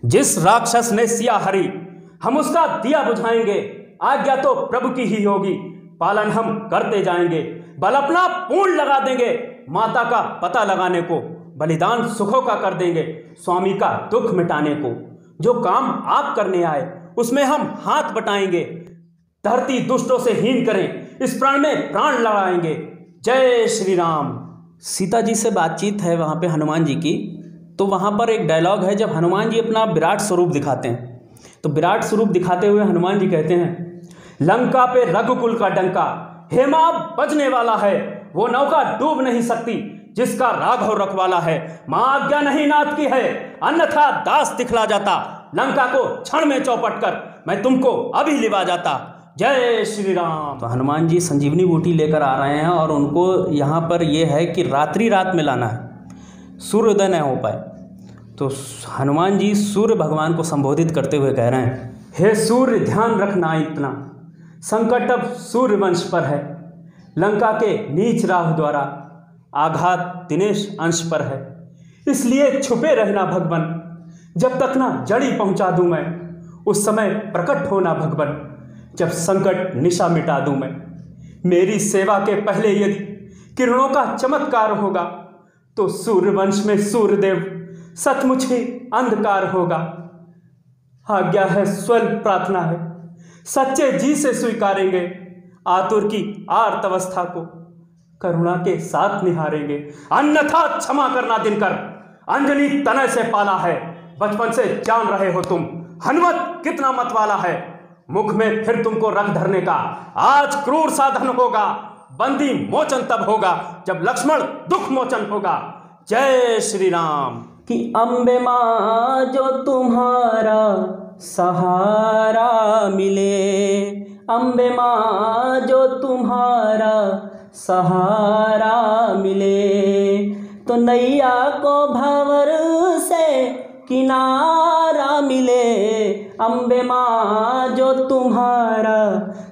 जिस राक्षस ने सिया हरी हम उसका दिया बुझाएंगे। आज्ञा तो प्रभु की ही होगी, पालन हम करते जाएंगे। बल अपना पूर्ण लगा देंगे, माता का पता लगाने को। बलिदान सुखों का कर देंगे, स्वामी का दुख मिटाने को। जो काम आप करने आए उसमें हम हाथ बटाएंगे। धरती दुष्टों से हीन करें, इस प्राण में प्राण लगाएंगे। जय श्री राम। सीता जी से बातचीत है वहाँ पे हनुमान जी की। तो वहाँ पर एक डायलॉग है, जब हनुमान जी अपना विराट स्वरूप दिखाते हैं तो विराट स्वरूप दिखाते हुए हनुमान जी कहते हैं, लंका पे रघुकुल का डंका हेमा बजने वाला है। वो नौका डूब नहीं सकती जिसका राघव रखवाला है। मां आज्ञा नहीं नाथ की है, अन्यथा दास दिखला जाता। लंका को क्षण में चौपट कर मैं तुमको अभी लिवा जाता। जय श्री राम। तो हनुमान जी संजीवनी बूटी लेकर आ रहे हैं और उनको यहाँ पर यह है कि रात्रि रात में लाना है, सूर्योदय न हो पाए। तो हनुमान जी सूर्य भगवान को संबोधित करते हुए कह रहे हैं, हे सूर्य ध्यान रखना इतना, संकट अब सूर्य वंश पर है। लंका के नीच राहु द्वारा आघात दिनेश अंश पर है। इसलिए छुपे रहना भगवन, जब तक ना जड़ी पहुंचा दूं मैं। उस समय प्रकट होना भगवन, जब संकट निशा मिटा दूं मैं। मेरी सेवा के पहले यदि किरणों का चमत्कार होगा तो सूर्यवंश में सूर्यदेव सचमुच ही अंधकार होगा। आज्ञा है, स्वल्प प्रार्थना है, सच्चे जी से स्वीकारेंगे। आतुर की आर्त अवस्था को करुणा के साथ निहारेंगे। अन्यथा क्षमा करना दिनकर, अंजनी तनय से पाला है। बचपन से जान रहे हो तुम हनुमत कितना मतवाला है। मुख में फिर तुमको रख धरने का आज क्रूर साधन होगा। बंदी मोचन तब होगा जब लक्ष्मण दुख मोचन होगा। जय श्री राम। कि अम्बे माँ जो तुम्हारा सहारा मिले, अम्बे माँ जो तुम्हारा सहारा मिले, तो नैया को भंवर से किनारा मिले। अम्बे माँ जो तुम्हारा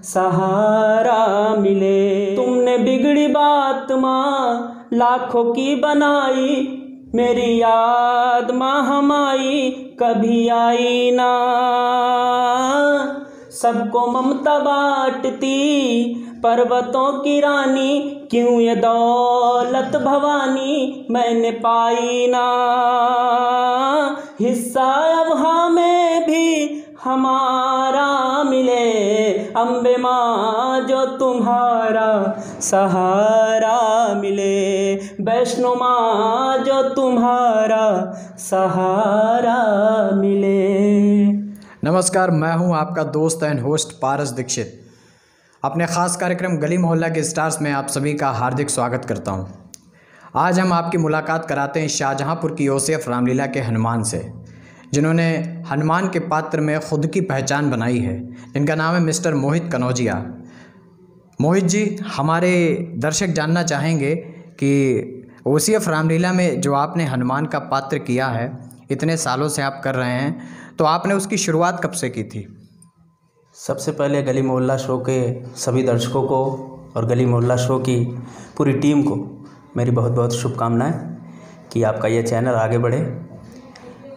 सहारा मिले। तुमने बिगड़ी बात माँ लाखों की बनाई, मेरी याद माँ हमारी कभी आई ना। सबको ममता बांटती पर्वतों की रानी, क्यों ये दौलत भवानी मैंने पाई ना। हिस्सा अब हमें भी हमारा मिले, अम्बे माँ जो तुम्हारा सहारा मिले। वैष्णो माँ जो तुम्हारा सहारा मिले। नमस्कार, मैं हूं आपका दोस्त एंड होस्ट पारस दीक्षित। अपने ख़ास कार्यक्रम गली मोहल्ला के स्टार्स में आप सभी का हार्दिक स्वागत करता हूं। आज हम आपकी मुलाकात कराते हैं शाहजहांपुर की योसेफ रामलीला के हनुमान से, जिन्होंने हनुमान के पात्र में ख़ुद की पहचान बनाई है, जिनका नाम है मिस्टर मोहित कनौजिया। मोहित जी, हमारे दर्शक जानना चाहेंगे कि योसेफ रामलीला में जो आपने हनुमान का पात्र किया है, इतने सालों से आप कर रहे हैं, तो आपने उसकी शुरुआत कब से की थी? सबसे पहले गली मोहल्ला शो के सभी दर्शकों को और गली मोहल्ला शो की पूरी टीम को मेरी बहुत बहुत शुभकामनाएं कि आपका ये चैनल आगे बढ़े।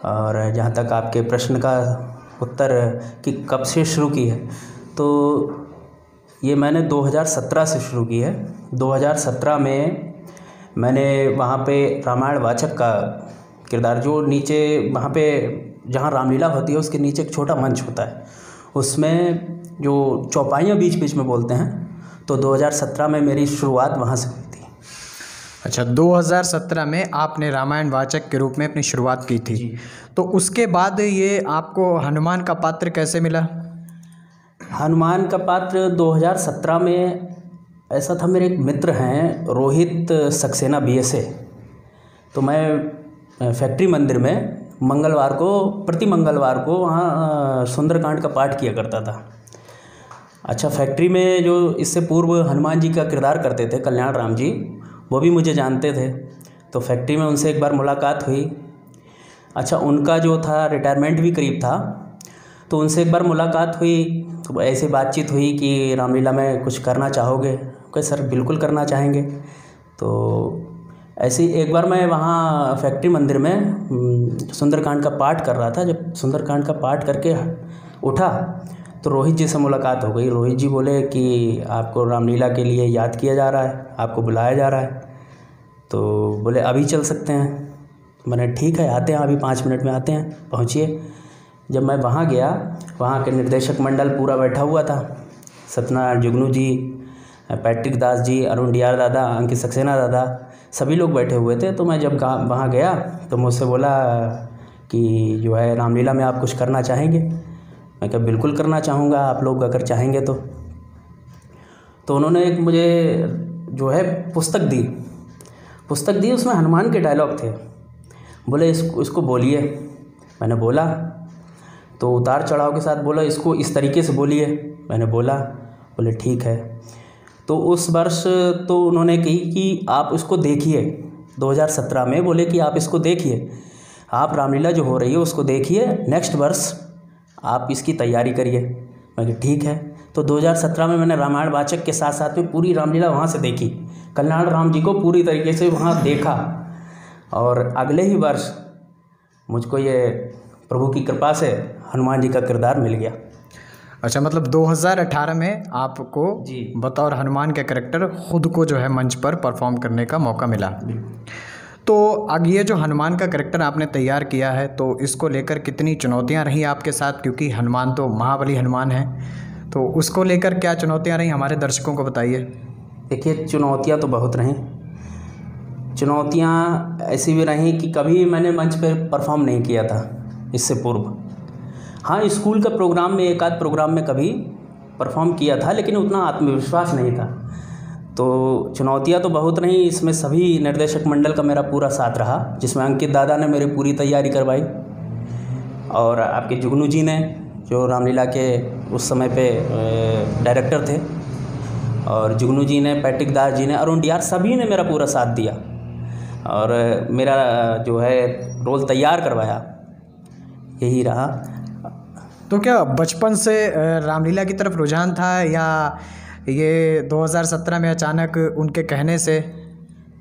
और जहाँ तक आपके प्रश्न का उत्तर कि कब से शुरू की है, तो ये मैंने 2017 से शुरू की है। 2017 में मैंने वहाँ पे रामायण वाचक का किरदार, जो नीचे वहाँ पे जहाँ रामलीला होती है उसके नीचे एक छोटा मंच होता है, उसमें जो चौपाइयाँ बीच बीच में बोलते हैं, तो 2017 में मेरी शुरुआत वहाँ से हुई थी। अच्छा, 2017 में आपने रामायण वाचक के रूप में अपनी शुरुआत की थी। तो उसके बाद ये आपको हनुमान का पात्र कैसे मिला? हनुमान का पात्र 2017 में ऐसा था, मेरे एक मित्र हैं रोहित सक्सेना BSA, तो मैं फैक्ट्री मंदिर में मंगलवार को, प्रति मंगलवार को वहाँ सुंदरकांड का पाठ किया करता था। अच्छा, फैक्ट्री में जो इससे पूर्व हनुमान जी का किरदार करते थे कल्याण राम जी, वो भी मुझे जानते थे, तो फैक्ट्री में उनसे एक बार मुलाकात हुई। अच्छा, उनका जो था रिटायरमेंट भी करीब था, तो उनसे एक बार मुलाकात हुई, तो ऐसे बातचीत हुई कि रामलीला में कुछ करना चाहोगे? कहे सर बिल्कुल करना चाहेंगे। तो ऐसे ही एक बार मैं वहाँ फैक्ट्री मंदिर में सुंदरकांड का पाठ कर रहा था। जब सुंदरकांड का पाठ करके उठा तो रोहित जी से मुलाकात हो गई। रोहित जी बोले कि आपको रामलीला के लिए याद किया जा रहा है, आपको बुलाया जा रहा है। तो बोले अभी चल सकते हैं। मैंने ठीक है, आते हैं, अभी 5 मिनट में आते हैं, पहुँचिए। जब मैं वहाँ गया, वहाँ के निर्देशक मंडल पूरा बैठा हुआ था। सत्यनारायण जुगनू जी, पैट्रिक दास जी, अरुण डियार दादा, अंकित सक्सेना दादा, सभी लोग बैठे हुए थे। तो मैं जब वहाँ गया तो मुझसे बोला कि जो है रामलीला में आप कुछ करना चाहेंगे। मैं कहा बिल्कुल करना चाहूँगा, आप लोग अगर चाहेंगे तो उन्होंने एक मुझे जो है पुस्तक दी। उसमें हनुमान के डायलॉग थे। बोले इसको बोलिए। मैंने बोला तो उतार चढ़ाव के साथ बोला इसको इस तरीके से बोलिए। मैंने बोला। बोले ठीक है। तो उस वर्ष तो उन्होंने कही कि आप इसको देखिए, 2017 में बोले कि आप इसको देखिए, आप रामलीला जो हो रही है उसको देखिए, नेक्स्ट वर्ष आप इसकी तैयारी करिए। मैं कहा ठीक है। तो 2017 में मैंने रामायण वाचक के साथ साथ में पूरी रामलीला वहाँ से देखी, कल्याण राम जी को पूरी तरीके से वहाँ देखा। और अगले ही वर्ष मुझको ये प्रभु की कृपा से हनुमान जी का किरदार मिल गया। अच्छा, मतलब 2018 में आपको जी बतौर हनुमान के कैरेक्टर खुद को जो है मंच पर परफॉर्म करने का मौका मिला। तो अब ये जो हनुमान का कैरेक्टर आपने तैयार किया है, तो इसको लेकर कितनी चुनौतियां रही आपके साथ? क्योंकि हनुमान तो महाबली हनुमान है, तो उसको लेकर क्या चुनौतियां रही, हमारे दर्शकों को बताइए। देखिए, चुनौतियां तो बहुत रहीं। चुनौतियां ऐसी भी रहीं कि कभी मैंने मंच पर परफॉर्म नहीं किया था इससे पूर्व। हाँ, स्कूल का प्रोग्राम में, एक आध प्रोग्राम में कभी परफॉर्म किया था, लेकिन उतना आत्मविश्वास नहीं था। तो चुनौतियां तो बहुत रहीं। इसमें सभी निर्देशक मंडल का मेरा पूरा साथ रहा, जिसमें अंकित दादा ने मेरी पूरी तैयारी करवाई, और आपके जुगनू जी ने, जो रामलीला के उस समय पे डायरेक्टर थे, और जुगनू जी ने, पैट्रिक दास जी ने, अरुण डियार, सभी ने मेरा पूरा साथ दिया और मेरा जो है रोल तैयार करवाया। यही रहा। तो क्या बचपन से रामलीला की तरफ रुझान था, या ये 2017 में अचानक उनके कहने से?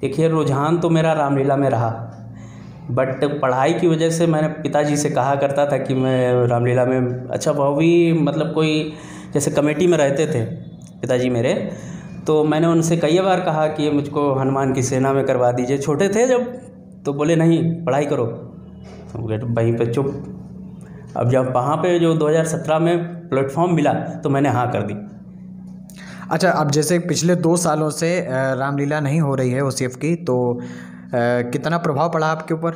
देखिए, रुझान तो मेरा रामलीला में रहा, बट पढ़ाई की वजह से मैंने पिताजी से कहा करता था कि मैं रामलीला में, अच्छा वो भी मतलब कोई जैसे कमेटी में रहते थे पिताजी मेरे, तो मैंने उनसे कई बार कहा कि मुझको हनुमान की सेना में करवा दीजिए, छोटे थे जब। तो बोले नहीं, पढ़ाई करो। तो वहीं पे चुप। अब जब वहाँ पे जो 2017 में प्लेटफॉर्म मिला तो मैंने हाँ कर दी। अच्छा, अब जैसे पिछले 2 सालों से रामलीला नहीं हो रही है OCF की, तो कितना प्रभाव पड़ा आपके ऊपर?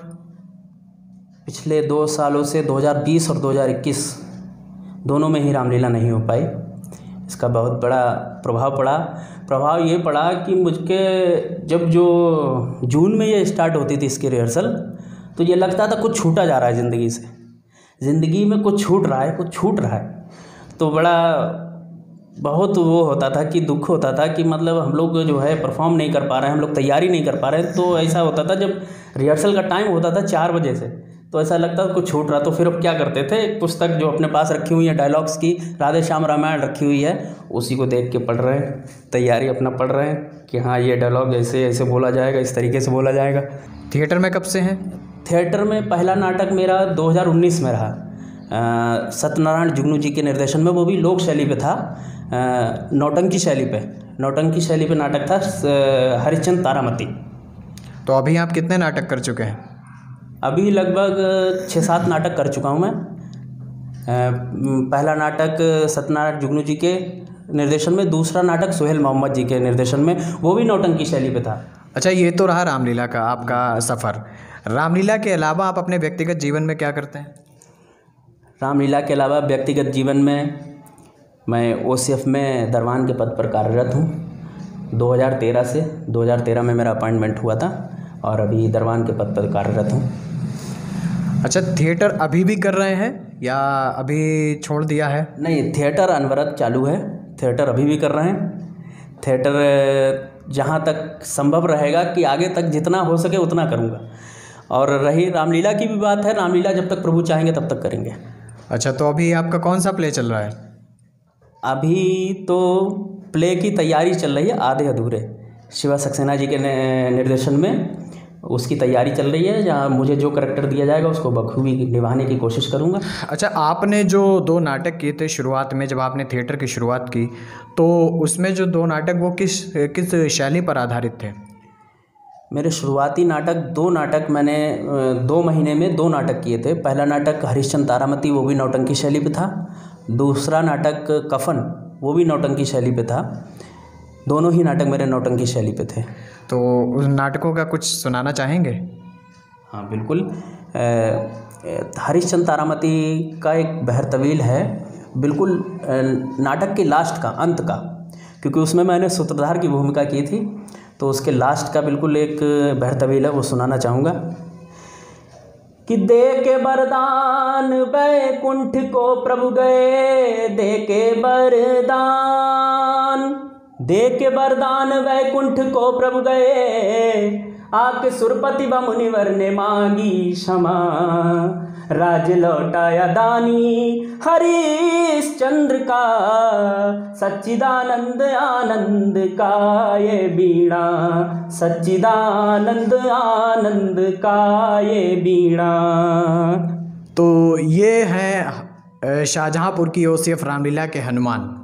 पिछले 2 सालों से 2020 और 2021 दोनों में ही रामलीला नहीं हो पाई। इसका बहुत बड़ा प्रभाव पड़ा। प्रभाव ये पड़ा कि मुझके जब जो जून में ये स्टार्ट होती थी इसकी रिहर्सल, तो ये लगता था कुछ छूटा जा रहा है ज़िंदगी से, ज़िंदगी में कुछ छूट रहा है, कुछ छूट रहा है। तो बड़ा बहुत वो होता था कि दुख होता था कि मतलब हम लोग जो है परफॉर्म नहीं कर पा रहे हैं, हम लोग तैयारी नहीं कर पा रहे हैं। तो ऐसा होता था जब रिहर्सल का टाइम होता था 4 बजे से, तो ऐसा लगता था कुछ छूट रहा। तो फिर अब क्या करते थे, एक पुस्तक जो अपने पास रखी हुई है डायलॉग्स की, राधे श्याम रामायण रखी हुई है, उसी को देख के पढ़ रहे हैं, तैयारी अपना पढ़ रहे हैं कि हाँ ये डायलॉग ऐसे ऐसे बोला जाएगा, इस तरीके से बोला जाएगा। थिएटर में कब से हैं? थिएटर में पहला नाटक मेरा 2019 में रहा, सत्यनारायण जुगनू जी के निर्देशन में, वो भी लोक शैली पे था, नौटंकी शैली पे नाटक था, हरिश्चंद्र तारामती। तो अभी आप कितने नाटक कर चुके हैं? अभी लगभग 6-7 नाटक कर चुका हूँ मैं। पहला नाटक सत्यनारायण जुगनू जी के निर्देशन में, दूसरा नाटक सुहेल मोहम्मद जी के निर्देशन में, वो भी नौटंकी शैली पे था। अच्छा, ये तो रहा रामलीला का आपका सफ़र। रामलीला के अलावा आप अपने व्यक्तिगत जीवन में क्या करते हैं? रामलीला के अलावा व्यक्तिगत जीवन में मैं OCF में दरवान के पद पर कार्यरत हूँ। 2013 में मेरा अपॉइंटमेंट हुआ था और अभी दरवान के पद पर कार्यरत हूँ। अच्छा, थिएटर अभी भी कर रहे हैं या अभी छोड़ दिया है? नहीं, थिएटर अनवरत चालू है, थिएटर अभी भी कर रहे हैं। थिएटर जहाँ तक संभव रहेगा कि आगे तक जितना हो सके उतना करूँगा। और रही रामलीला की भी बात है, रामलीला जब तक प्रभु चाहेंगे तब तक करेंगे। अच्छा, तो अभी आपका कौन सा प्ले चल रहा है? अभी तो प्ले की तैयारी चल रही है, आधे अधूरे, शिवा सक्सेना जी के निर्देशन में उसकी तैयारी चल रही है। जहाँ मुझे जो करैक्टर दिया जाएगा उसको बखूबी निभाने की कोशिश करूँगा। अच्छा, आपने जो 2 नाटक किए थे शुरुआत में, जब आपने थिएटर की शुरुआत की, तो उसमें जो 2 नाटक वो किस शैली पर आधारित थे? मेरे शुरुआती नाटक 2 नाटक मैंने 2 महीने में 2 नाटक किए थे। पहला नाटक हरिश्चंद्र तारामती, वो भी नौटंकी शैली पे था। दूसरा नाटक कफन, वो भी नौटंकी शैली पे था। दोनों ही नाटक मेरे नौटंकी शैली पे थे। तो उन नाटकों का कुछ सुनाना चाहेंगे? हाँ बिल्कुल। हरिश्चंद्र तारामती का एक बहर तवील है, बिल्कुल नाटक के लास्ट का, अंत का, क्योंकि उसमें मैंने सूत्रधार की भूमिका की थी, तो उसके लास्ट का बिल्कुल एक बहर तवील है, वो सुनाना चाहूँगा। कि दे के वरदान वैकुंठ को प्रभु गए, दे के वरदान वैकुंठ को प्रभु गए, आके सुरपति व मुनिवर ने मांगी क्षमा, राज लौटाया दानी हरिश्चंद्र का, सच्चिदानंद आनंद का ये बीड़ा, सच्चिदानंद आनंद का ये बीड़ा। तो ये हैं शाहजहाँपुर की ओसीएफ रामलीला के हनुमान,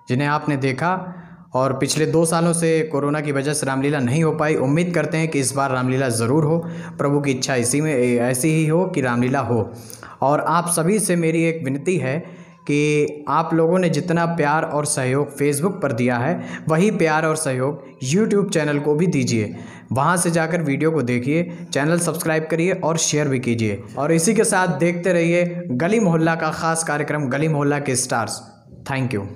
जिन्हें आपने देखा। और पिछले 2 सालों से कोरोना की वजह से रामलीला नहीं हो पाई। उम्मीद करते हैं कि इस बार रामलीला ज़रूर हो। प्रभु की इच्छा इसी में ऐसी ही हो कि रामलीला हो। और आप सभी से मेरी एक विनती है कि आप लोगों ने जितना प्यार और सहयोग फेसबुक पर दिया है, वही प्यार और सहयोग यूट्यूब चैनल को भी दीजिए। वहाँ से जाकर वीडियो को देखिए, चैनल सब्सक्राइब करिए और शेयर भी कीजिए। और इसी के साथ देखते रहिए गली मोहल्ला का ख़ास कार्यक्रम गली मोहल्ला के स्टार्स। Thank you.